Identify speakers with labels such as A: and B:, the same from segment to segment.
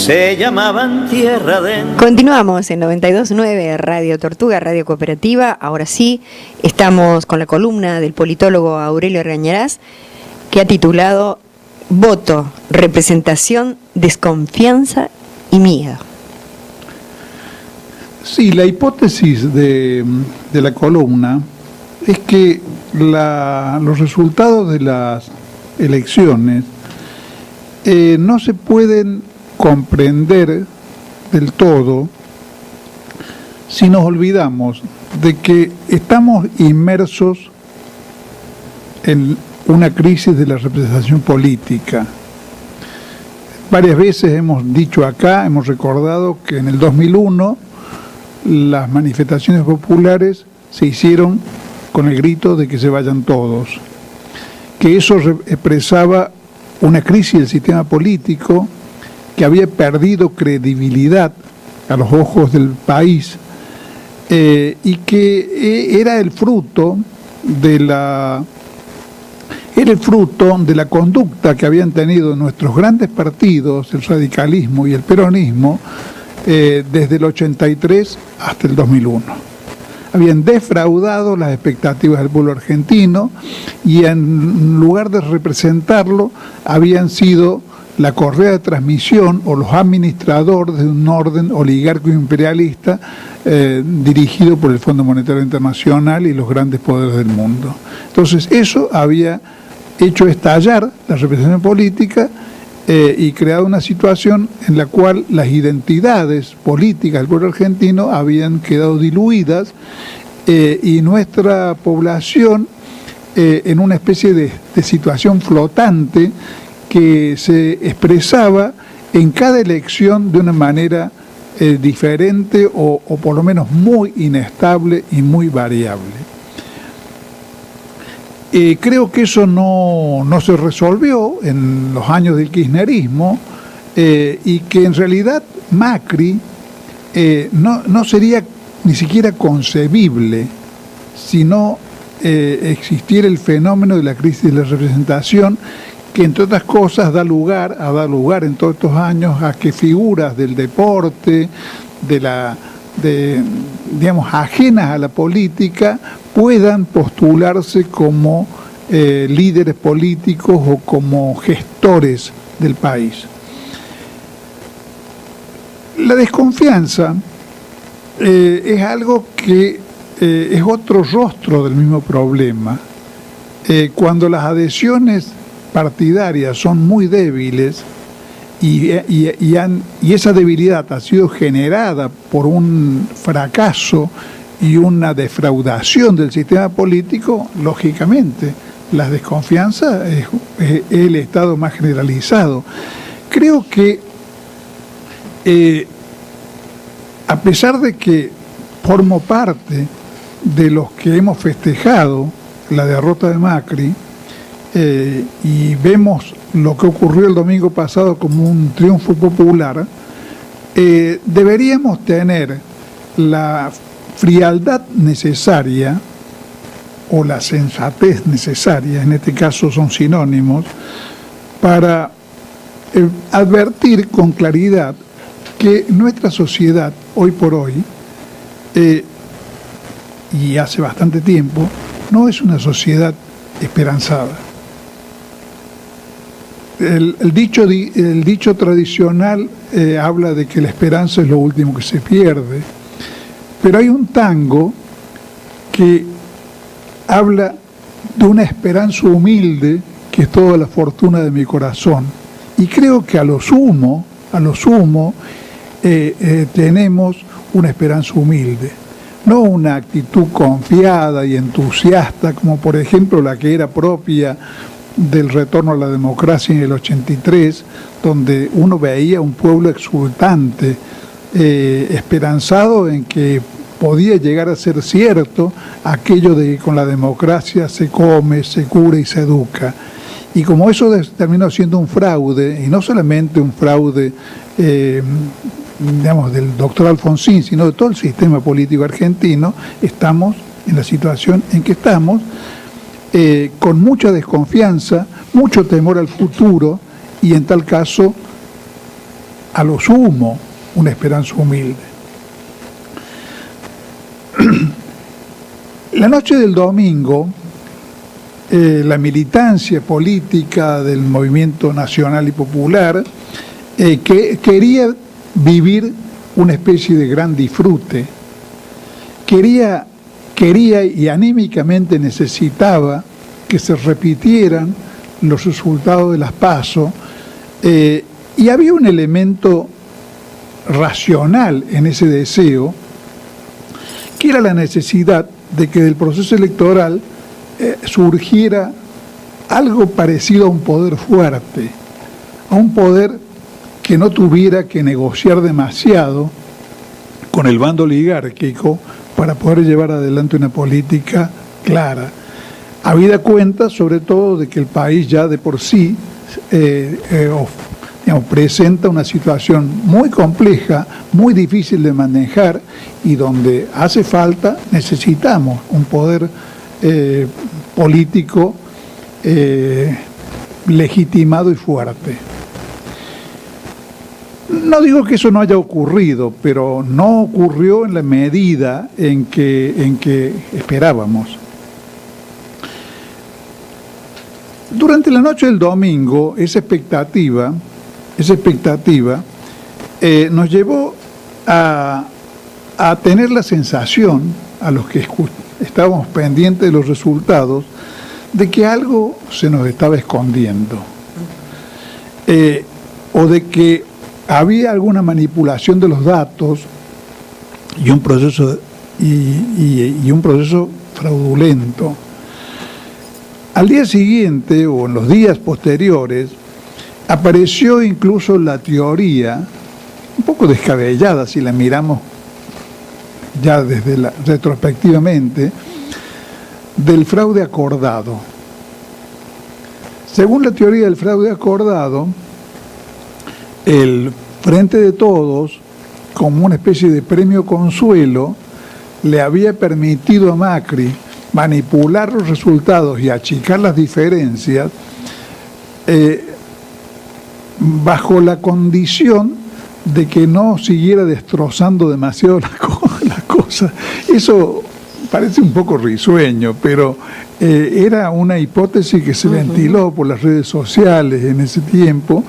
A: se llamaban tierra adentro.
B: Continuamos en 92.9 Radio Tortuga, Radio Cooperativa. Ahora sí, estamos con la columna del politólogo Aurelio Argañarás, que ha titulado Voto, representación, desconfianza y miedo.
C: Sí, la hipótesis de la columna es que los resultados de las elecciones no se pueden comprender del todo si nos olvidamos de que estamos inmersos en una crisis de la representación política. Varias veces hemos dicho acá, hemos recordado que en el 2001 las manifestaciones populares se hicieron con el grito de que se vayan todos, que eso expresaba una crisis del sistema político que había perdido credibilidad a los ojos del país y que era el fruto de la conducta que habían tenido nuestros grandes partidos, el radicalismo y el peronismo, desde el 83 hasta el 2001. Habían defraudado las expectativas del pueblo argentino y en lugar de representarlo, habían sido la correa de transmisión o los administradores de un orden oligárquico imperialista dirigido por el Fondo Monetario Internacional y los grandes poderes del mundo. Entonces eso había hecho estallar la representación política y creado una situación en la cual las identidades políticas del pueblo argentino habían quedado diluidas y nuestra población en una especie de situación flotante que se expresaba en cada elección de una manera diferente o por lo menos muy inestable y muy variable. Creo que eso no se resolvió en los años del kirchnerismo y que en realidad Macri no sería ni siquiera concebible si no existiera el fenómeno de la crisis de la representación, que entre otras cosas da lugar en todos estos años a que figuras del deporte, digamos, ajenas a la política, puedan postularse como líderes políticos o como gestores del país. La desconfianza es algo que es otro rostro del mismo problema. Cuando las adhesiones partidarias son muy débiles y esa debilidad ha sido generada por un fracaso y una defraudación del sistema político, lógicamente la desconfianza es el estado más generalizado. Creo que a pesar de que formo parte de los que hemos festejado la derrota de Macri y vemos lo que ocurrió el domingo pasado como un triunfo popular, deberíamos tener la frialdad necesaria o la sensatez necesaria, en este caso son sinónimos, para advertir con claridad que nuestra sociedad hoy por hoy, y hace bastante tiempo, no es una sociedad esperanzada. El dicho tradicional habla de que la esperanza es lo último que se pierde, pero hay un tango que habla de una esperanza humilde que es toda la fortuna de mi corazón. Y creo que a lo sumo, tenemos una esperanza humilde, no una actitud confiada y entusiasta como por ejemplo la que era propia del retorno a la democracia en el 83, donde uno veía un pueblo exultante, esperanzado en que podía llegar a ser cierto aquello de que con la democracia se come, se cura y se educa. Y como eso terminó siendo un fraude, y no solamente un fraude, digamos, del doctor Alfonsín, sino de todo el sistema político argentino, estamos en la situación en que estamos, con mucha desconfianza, mucho temor al futuro, y en tal caso a lo sumo una esperanza humilde. La noche del domingo, la militancia política del movimiento nacional y popular que quería vivir una especie de gran disfrute, quería y anímicamente necesitaba que se repitieran los resultados de las PASO, y había un elemento racional en ese deseo, que era la necesidad de que del proceso electoral surgiera algo parecido a un poder fuerte, a un poder que no tuviera que negociar demasiado con el bando oligárquico para poder llevar adelante una política clara, habida cuenta sobre todo de que el país ya de por sí presenta una situación muy compleja, muy difícil de manejar, y donde hace falta, necesitamos un poder político legitimado y fuerte. No digo que eso no haya ocurrido, pero no ocurrió en la medida en que esperábamos. Durante la noche del domingo, esa expectativa nos llevó a tener la sensación, a los que estábamos pendientes de los resultados, de que algo se nos estaba escondiendo, o de que había alguna manipulación de los datos y un proceso fraudulento. Al día siguiente, o en los días posteriores, apareció incluso la teoría, un poco descabellada si la miramos ya retrospectivamente, del fraude acordado. Según la teoría del fraude acordado, el Frente de Todos, como una especie de premio consuelo, le había permitido a Macri manipular los resultados y achicar las diferencias bajo la condición de que no siguiera destrozando demasiado la cosa. Eso parece un poco risueño, pero era una hipótesis que se ventiló por las redes sociales en ese tiempo,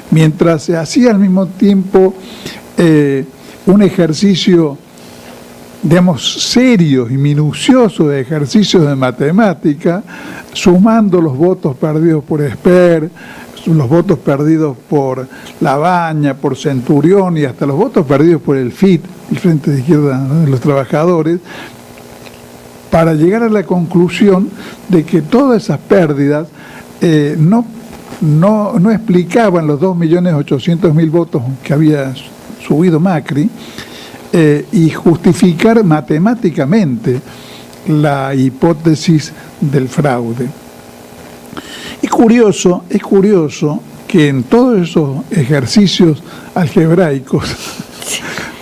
C: mientras se hacía al mismo tiempo un ejercicio, digamos, serio y minucioso de ejercicios de matemática, sumando los votos perdidos por Esper, los votos perdidos por Labaña, por Centurión y hasta los votos perdidos por el FIT, el Frente de Izquierda de los Trabajadores, para llegar a la conclusión de que todas esas pérdidas no explicaban los 2.800.000 votos que había subido Macri, y justificar matemáticamente la hipótesis del fraude. Es curioso que en todos esos ejercicios algebraicos,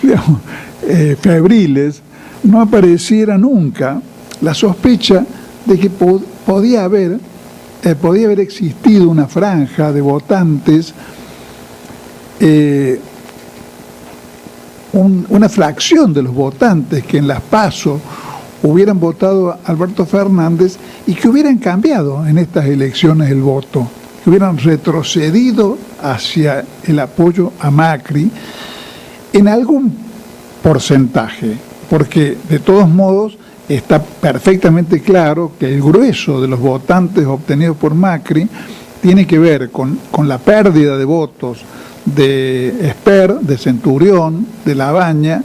C: digamos, febriles, no apareciera nunca la sospecha de que podía haber existido una franja de votantes, una fracción de los votantes que en las PASO hubieran votado a Alberto Fernández y que hubieran cambiado en estas elecciones el voto, que hubieran retrocedido hacia el apoyo a Macri en algún porcentaje, porque de todos modos está perfectamente claro que el grueso de los votantes obtenidos por Macri tiene que ver con la pérdida de votos de Esper, de Centurión, de Labaña.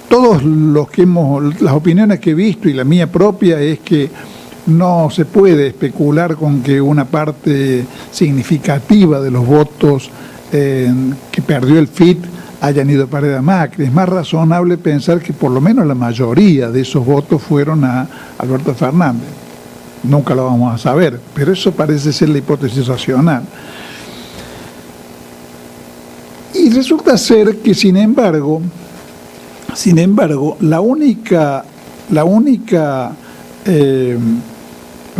C: Todos las opiniones que he visto y la mía propia es que no se puede especular con que una parte significativa de los votos que perdió el FIT hayan ido para a Macri. Es más razonable pensar que por lo menos la mayoría de esos votos fueron a Alberto Fernández. Nunca lo vamos a saber, pero eso parece ser la hipótesis racional. Y resulta ser que, sin embargo, la única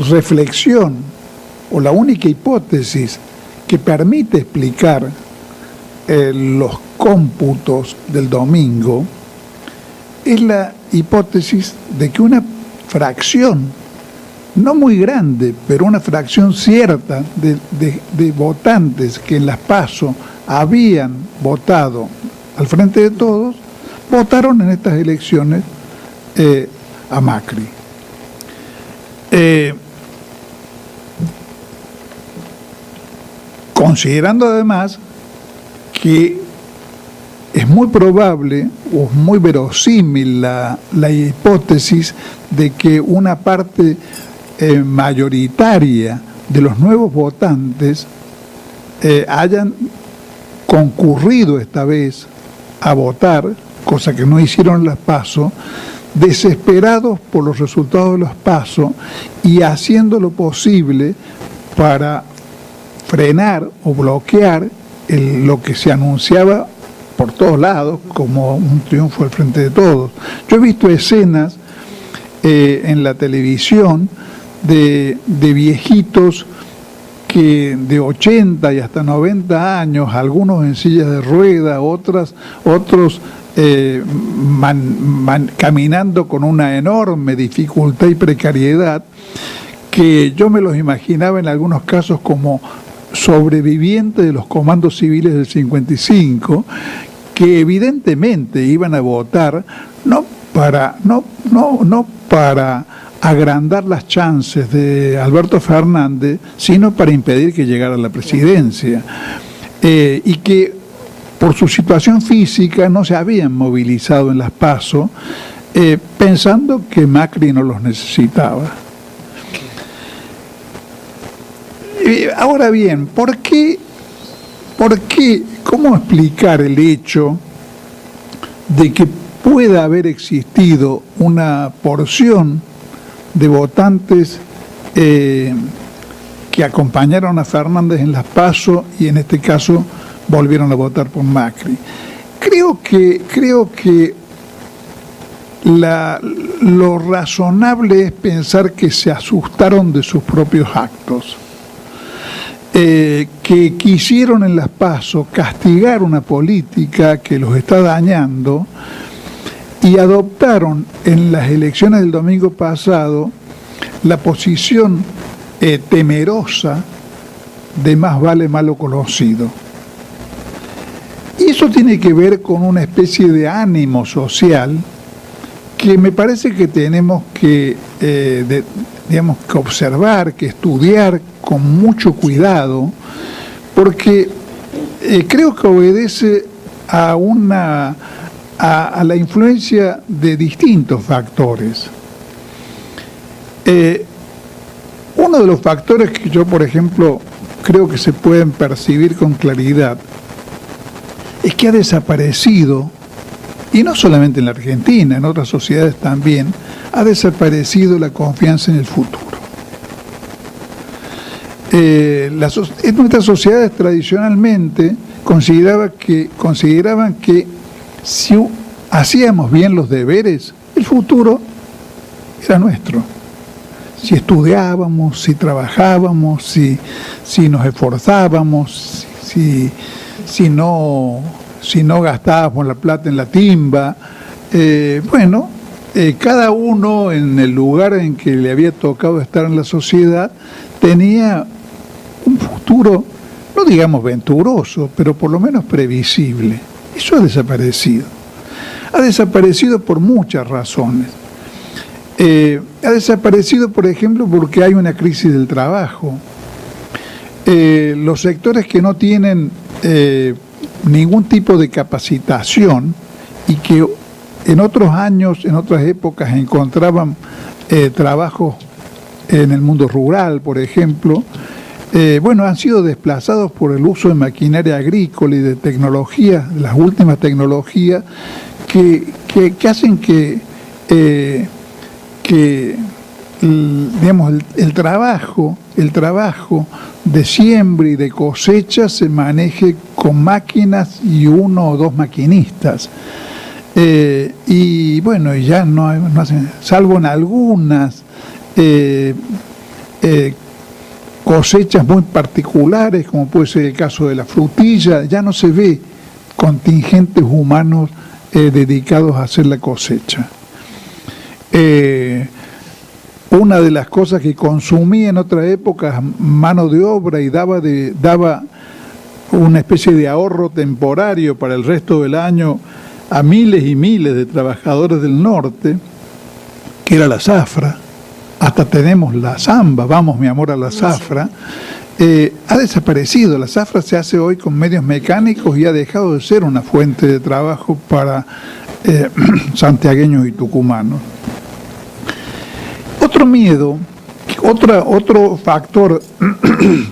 C: reflexión o la única hipótesis que permite explicar los cómputos del domingo es la hipótesis de que una fracción, no muy grande, pero una fracción cierta de votantes que en las PASO habían votado al Frente de Todos, votaron en estas elecciones a Macri. Considerando además que es muy probable o muy verosímil la hipótesis de que una parte mayoritaria de los nuevos votantes hayan concurrido esta vez a votar, cosa que no hicieron en las PASO, desesperados por los resultados de los PASO y haciendo lo posible para frenar o bloquear lo que se anunciaba por todos lados como un triunfo al Frente de Todos. Yo he visto escenas en la televisión de viejitos que de 80 y hasta 90 años, algunos en sillas de ruedas, otros caminando con una enorme dificultad y precariedad, que yo me los imaginaba en algunos casos como sobrevivientes de los comandos civiles del 55, que evidentemente iban a votar no para agrandar las chances de Alberto Fernández, sino para impedir que llegara a la presidencia, y que por su situación física no se habían movilizado en las PASO, pensando que Macri no los necesitaba. Ahora bien, ¿por qué? ¿Cómo explicar el hecho de que pueda haber existido una porción de votantes que acompañaron a Fernández en las PASO y en este caso volvieron a votar por Macri? Creo que lo razonable es pensar que se asustaron de sus propios actos, que quisieron en las PASO castigar una política que los está dañando y adoptaron en las elecciones del domingo pasado la posición temerosa de más vale malo conocido. Y eso tiene que ver con una especie de ánimo social que me parece que tenemos que, que observar, que estudiar con mucho cuidado, porque creo que obedece a la influencia de distintos factores. Uno de los factores que yo, por ejemplo, creo que se pueden percibir con claridad es que ha desaparecido, y no solamente en la Argentina, en otras sociedades también, ha desaparecido la confianza en el futuro. Nuestras sociedades tradicionalmente consideraban que si hacíamos bien los deberes, el futuro era nuestro. Si estudiábamos, si trabajábamos, si nos esforzábamos, si no gastábamos la plata en la timba, cada uno en el lugar en que le había tocado estar en la sociedad tenía un futuro, no digamos venturoso, pero por lo menos previsible. Eso ha desaparecido. Ha desaparecido por muchas razones. Ha desaparecido, por ejemplo, porque hay una crisis del trabajo. Los sectores que no tienen ningún tipo de capacitación y que en otros años, en otras épocas encontraban trabajos en el mundo rural, por ejemplo, han sido desplazados por el uso de maquinaria agrícola y de tecnología, las últimas tecnologías, que hacen que el trabajo de siembra y de cosecha se maneje con máquinas y uno o dos maquinistas. Y ya no hacen, salvo en algunas cosechas muy particulares, como puede ser el caso de la frutilla, ya no se ve contingentes humanos dedicados a hacer la cosecha. Una de las cosas que consumía en otra época mano de obra y daba una especie de ahorro temporario para el resto del año a miles y miles de trabajadores del norte, que era la zafra. Hasta tenemos la zamba, vamos mi amor a la zafra. Ha desaparecido. La zafra se hace hoy con medios mecánicos y ha dejado de ser una fuente de trabajo para santiagueños y tucumanos. Otro miedo, otro factor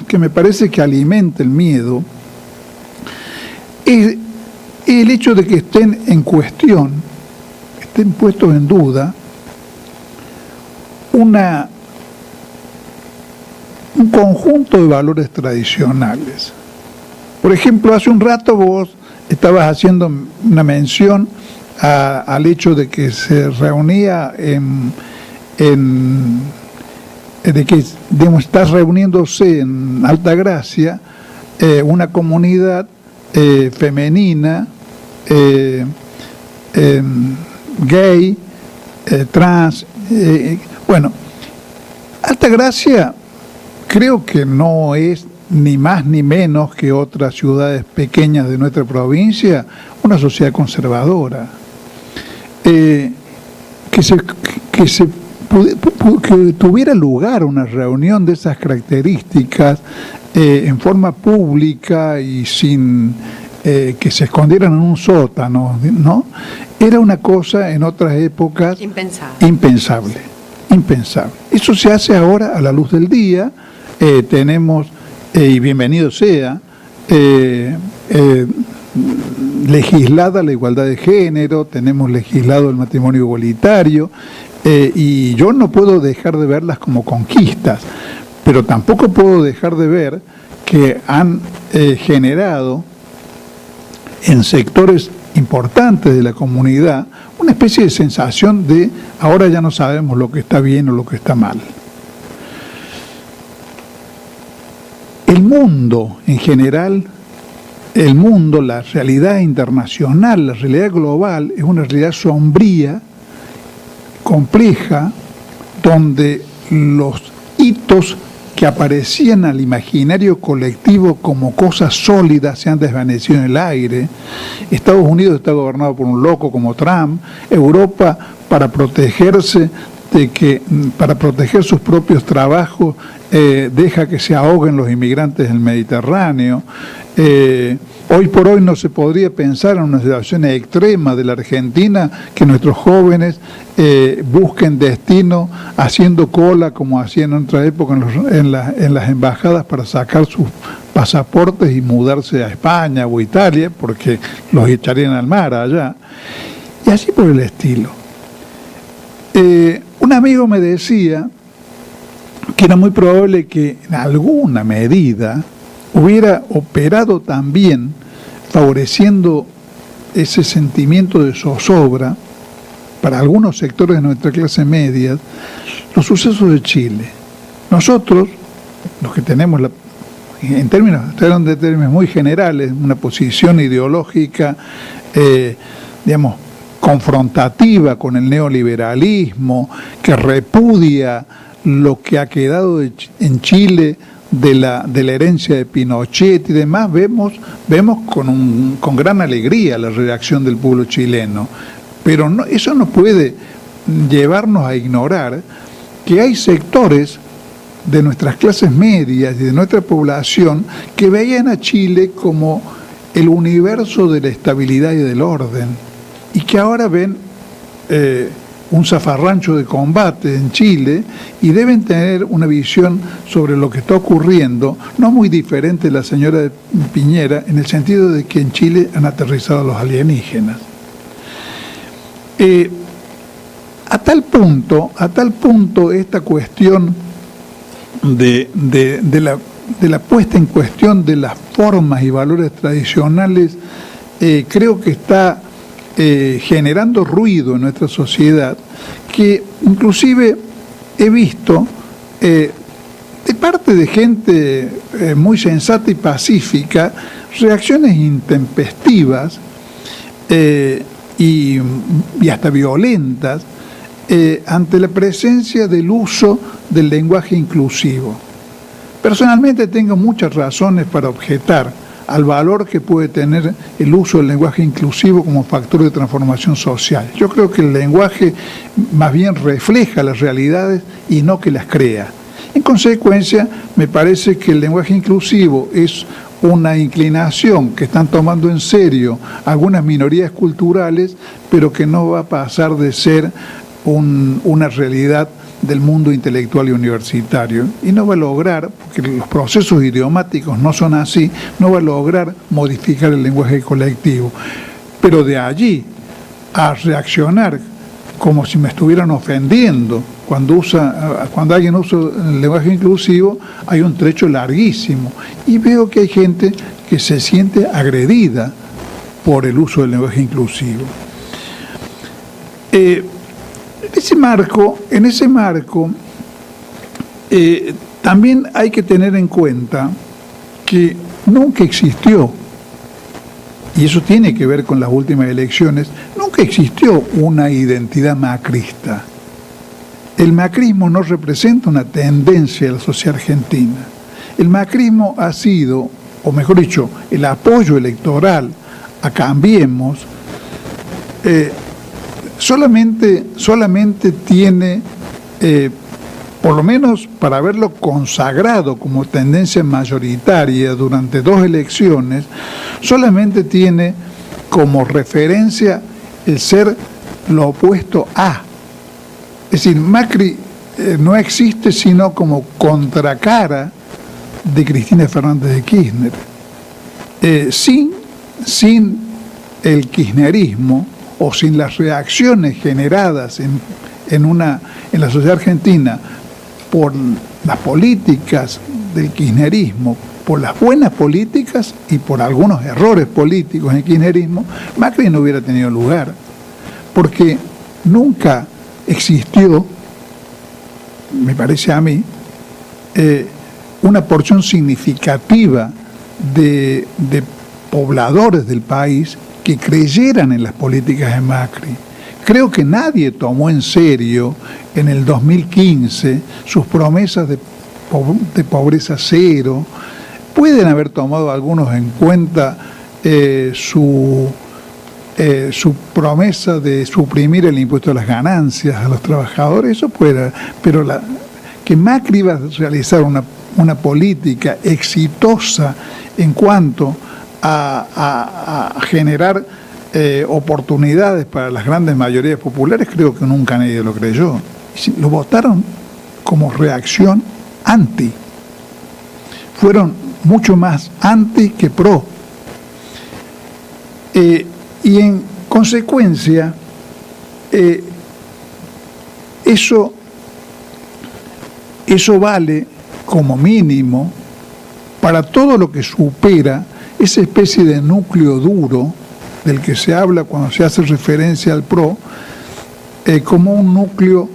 C: que me parece que alimenta el miedo es el hecho de que estén en cuestión, estén puestos en duda un conjunto de valores tradicionales. Por ejemplo, hace un rato vos estabas haciendo una mención al hecho de que se reunía de que está reuniéndose en Altagracia una comunidad femenina, gay, trans. Bueno, Altagracia creo que no es ni más ni menos que otras ciudades pequeñas de nuestra provincia, una sociedad conservadora, que tuviera lugar una reunión de esas características en forma pública y sin que se escondieran en un sótano, ¿no? Era una cosa en otras épocas impensable. Eso se hace ahora a la luz del día. Tenemos, y bienvenido sea, legislada la igualdad de género, tenemos legislado el matrimonio igualitario, y yo no puedo dejar de verlas como conquistas, pero tampoco puedo dejar de ver que han generado en sectores importantes de la comunidad una especie de sensación de ahora ya no sabemos lo que está bien o lo que está mal. El mundo en general, la realidad internacional, la realidad global es una realidad sombría, compleja, donde los hitos que aparecían al imaginario colectivo como cosas sólidas se han desvanecido en el aire. Estados Unidos está gobernado por un loco como Trump. Europa, para proteger sus propios trabajos, deja que se ahoguen los inmigrantes del Mediterráneo. Hoy por hoy no se podría pensar en una situación extrema de la Argentina que nuestros jóvenes busquen destino haciendo cola como hacían en otra época en las embajadas para sacar sus pasaportes y mudarse a España o Italia porque los echarían al mar allá. Y así por el estilo. Un amigo me decía que era muy probable que en alguna medida hubiera operado también favoreciendo ese sentimiento de zozobra para algunos sectores de nuestra clase media, los sucesos de Chile. Nosotros, los que tenemos en términos muy generales, una posición ideológica, confrontativa con el neoliberalismo, que repudia lo que ha quedado en Chile de la herencia de Pinochet y demás, vemos con gran alegría la reacción del pueblo chileno. Pero eso no puede llevarnos a ignorar que hay sectores de nuestras clases medias y de nuestra población que veían a Chile como el universo de la estabilidad y del orden, y que ahora ven un zafarrancho de combate en Chile y deben tener una visión sobre lo que está ocurriendo, no muy diferente de la señora de Piñera, en el sentido de que en Chile han aterrizado los alienígenas. A tal punto esta cuestión de la puesta en cuestión de las formas y valores tradicionales, creo que está generando ruido en nuestra sociedad, que inclusive he visto de parte de gente muy sensata y pacífica reacciones intempestivas y hasta violentas ante la presencia del uso del lenguaje inclusivo. Personalmente tengo muchas razones para objetar al valor que puede tener el uso del lenguaje inclusivo como factor de transformación social. Yo creo que el lenguaje más bien refleja las realidades y no que las crea. En consecuencia, me parece que el lenguaje inclusivo es una inclinación que están tomando en serio algunas minorías culturales, pero que no va a pasar de ser una realidad del mundo intelectual y universitario, y no va a lograr, porque los procesos idiomáticos no son así, no va a lograr modificar el lenguaje colectivo. Pero de allí a reaccionar como si me estuvieran ofendiendo cuando alguien usa el lenguaje inclusivo, hay un trecho larguísimo, y veo que hay gente que se siente agredida por el uso del lenguaje inclusivo. En ese marco, también hay que tener en cuenta que nunca existió, y eso tiene que ver con las últimas elecciones, nunca existió una identidad macrista. El macrismo no representa una tendencia de la sociedad argentina. El macrismo ha sido, o mejor dicho, el apoyo electoral a Cambiemos, solamente tiene, por lo menos para haberlo consagrado como tendencia mayoritaria durante 2 elecciones, solamente tiene como referencia el ser lo opuesto a. Es decir, Macri no existe sino como contracara de Cristina Fernández de Kirchner. Sin el kirchnerismo, o sin las reacciones generadas en la sociedad argentina por las políticas del kirchnerismo, por las buenas políticas y por algunos errores políticos en el kirchnerismo, Macri no hubiera tenido lugar, porque nunca existió, me parece a mí, una porción significativa de pobladores del país que creyeran en las políticas de Macri. Creo que nadie tomó en serio en el 2015 sus promesas de pobreza cero. Pueden haber tomado algunos en cuenta su promesa de suprimir el impuesto a las ganancias a los trabajadores, eso puede, pero que Macri iba a realizar una política exitosa en cuanto a generar oportunidades para las grandes mayorías populares, creo que nunca nadie lo creyó. Lo votaron como reacción anti. Fueron mucho más anti que pro. Y en consecuencia, eso vale como mínimo para todo lo que supera esa especie de núcleo duro del que se habla cuando se hace referencia al PRO, como un núcleo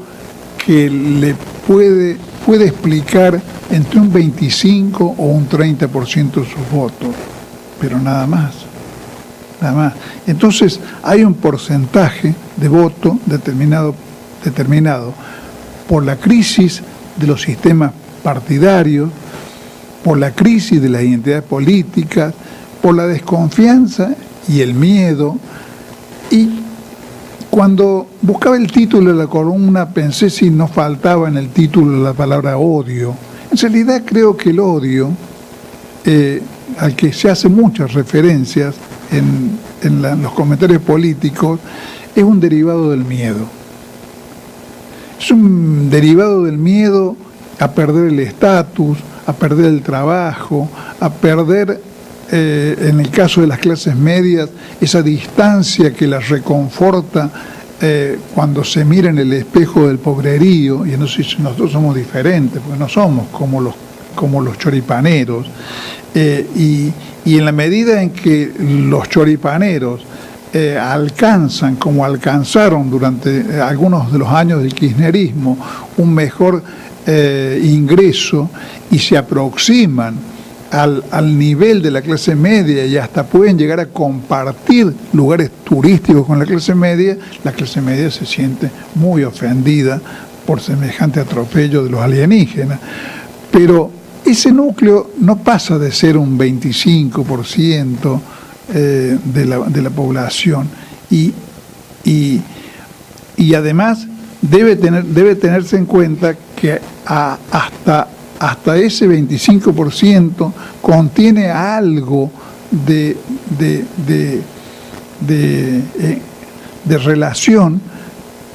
C: que le puede explicar entre un 25 o un 30% de sus votos, pero nada más. Entonces hay un porcentaje de voto determinado por la crisis de los sistemas partidarios, por la crisis de las identidades políticas, por la desconfianza y el miedo. Y cuando buscaba el título de la columna pensé si no faltaba en el título la palabra odio. En realidad creo que el odio, al que se hace muchas referencias en los comentarios políticos, es un derivado del miedo. Es un derivado del miedo a perder el estatus, a perder el trabajo, a perder, en el caso de las clases medias, esa distancia que las reconforta cuando se mira en el espejo del pobrerío. Y entonces nosotros somos diferentes, porque no somos como los choripaneros. Y en la medida en que los choripaneros alcanzan, como alcanzaron durante algunos de los años del kirchnerismo, un mejor ingreso y se aproximan al nivel de la clase media y hasta pueden llegar a compartir lugares turísticos con la clase media se siente muy ofendida por semejante atropello de los alienígenas. Pero ese núcleo no pasa de ser un 25% de la población y además debe tenerse en cuenta que hasta ese 25% contiene algo de relación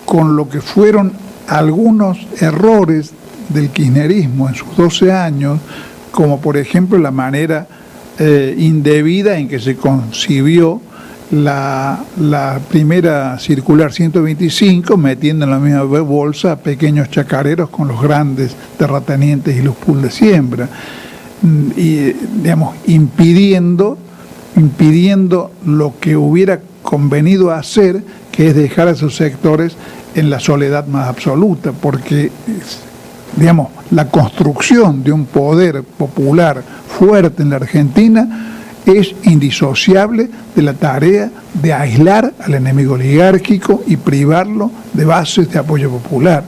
C: con lo que fueron algunos errores del kirchnerismo en sus 12 años, como por ejemplo la manera indebida en que se concibió la primera circular 125, metiendo en la misma bolsa a pequeños chacareros con los grandes terratenientes y los pools de siembra, y digamos impidiendo lo que hubiera convenido hacer, que es dejar a esos sectores en la soledad más absoluta, porque digamos la construcción de un poder popular fuerte en la Argentina es indisociable de la tarea de aislar al enemigo oligárquico y privarlo de bases de apoyo popular.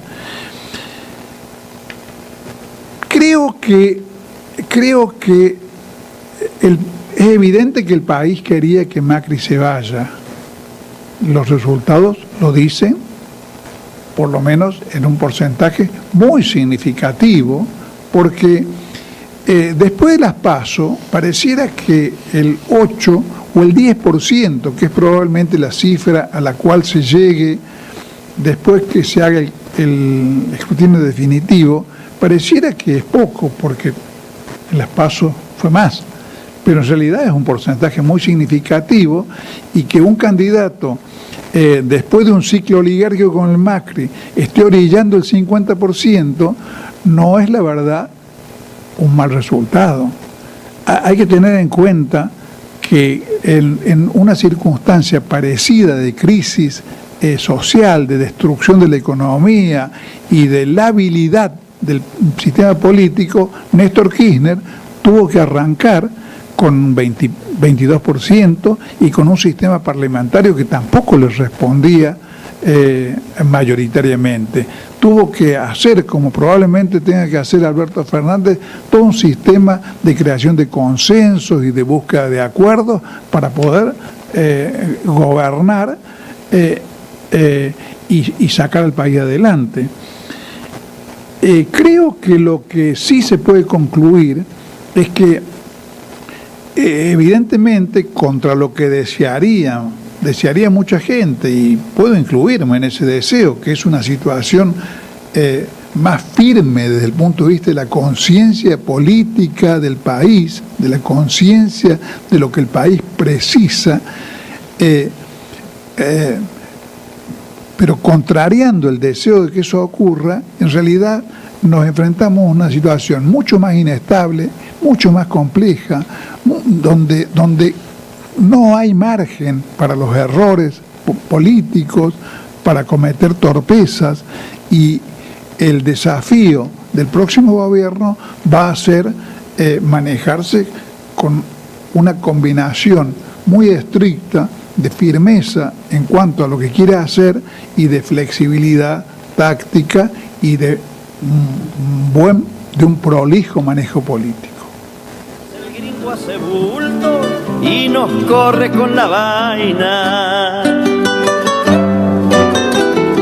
C: Creo que es evidente que el país quería que Macri se vaya. Los resultados lo dicen, por lo menos en un porcentaje muy significativo, porque después de las PASO, pareciera que el 8 o el 10%, que es probablemente la cifra a la cual se llegue después que se haga el escrutinio definitivo, pareciera que es poco, porque en las PASO fue más, pero en realidad es un porcentaje muy significativo, y que un candidato, después de un ciclo oligárquico con el Macri, esté orillando el 50%, no es la verdad un mal resultado. Hay que tener en cuenta que en una circunstancia parecida de crisis social, de destrucción de la economía y de la habilidad del sistema político, Néstor Kirchner tuvo que arrancar con 22% y con un sistema parlamentario que tampoco le respondía mayoritariamente. Tuvo que hacer, como probablemente tenga que hacer Alberto Fernández, todo un sistema de creación de consensos y de búsqueda de acuerdos para poder gobernar y sacar al país adelante. Creo que lo que sí se puede concluir es que evidentemente contra lo que desearía mucha gente, y puedo incluirme en ese deseo, que es una situación más firme desde el punto de vista de la conciencia política del país, de la conciencia de lo que el país precisa, pero contrariando el deseo de que eso ocurra, en realidad nos enfrentamos a una situación mucho más inestable, mucho más compleja, donde no hay margen para los errores políticos, para cometer torpezas, y el desafío del próximo gobierno va a ser manejarse con una combinación muy estricta de firmeza en cuanto a lo que quiere hacer y de flexibilidad táctica y de un prolijo manejo político.
A: El gringo hace bulto y nos corre con la vaina.